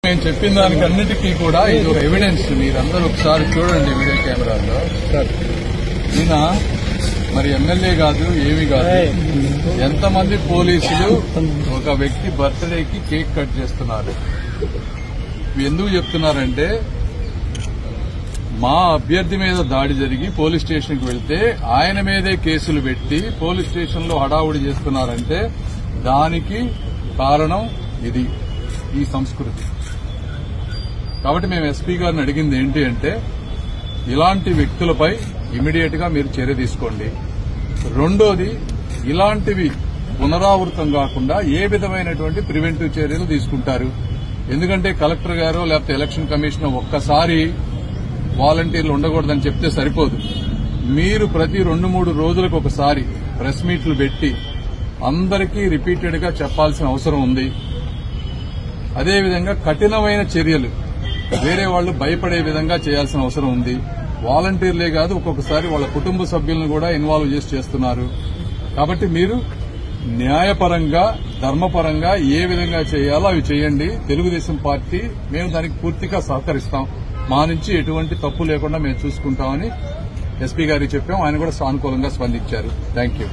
నేను చెప్పిన దానికి అన్నిటికీ కూడా ఇది ఒక ఎవిడెన్స్. మీరందరూ ఒకసారి చూడండి వీడియో కెమెరాల్లో. ఈయన మరి ఎమ్మెల్యే కాదు, ఏమీ కాదు. ఎంతమంది పోలీసులు ఒక వ్యక్తి బర్త్డేకి కేక్ కట్ చేస్తున్నారు? ఎందుకు చెప్తున్నారంటే, మా అభ్యర్థి మీద దాడి జరిగి పోలీస్ స్టేషన్కి వెళ్తే ఆయన మీదే కేసులు పెట్టి పోలీస్ స్టేషన్ లో హడావుడి చేస్తున్నారంటే దానికి కారణం ఇది, ఈ సంస్కృతి. కాబట్టి మేము ఎస్పీ గారిని అడిగింది ఏంటి అంటే, ఇలాంటి వ్యక్తులపై ఇమీడియట్ గా మీరు చర్య తీసుకోండి. రెండోది, ఇలాంటివి పునరావృతం కాకుండా ఏ విధమైనటువంటి ప్రివెంటివ్ చర్యలు తీసుకుంటారు? ఎందుకంటే కలెక్టర్ గారు లేకపోతే ఎలక్షన్ కమిషనర్ ఒక్కసారి వాలంటీర్లు ఉండకూడదని చెప్తే సరిపోదు. మీరు ప్రతి 2-3 రోజులకు ఒకసారి ప్రెస్ మీట్లు పెట్టి అందరికీ రిపీటెడ్ గా చెప్పాల్సిన అవసరం ఉంది. అదేవిధంగా కఠినమైన చర్యలు వేరే వాళ్లు భయపడే విధంగా చేయాల్సిన అవసరం ఉంది. వాలంటీర్లే కాదు, ఒక్కొక్కసారి వాళ్ళ కుటుంబ సభ్యులను కూడా ఇన్వాల్వ్ చేసి చేస్తున్నారు. కాబట్టి మీరు న్యాయపరంగా, ధర్మపరంగా ఏ విధంగా చేయాలో అవి చేయండి. తెలుగుదేశం పార్టీ మేము దానికి పూర్తిగా సహకరిస్తాం. మా నుంచి ఎటువంటి తప్పు లేకుండా మేము చూసుకుంటామని ఎస్పీ గారికి చెప్పాం. ఆయన కూడా సానుకూలంగా స్పందించారు. Thank you.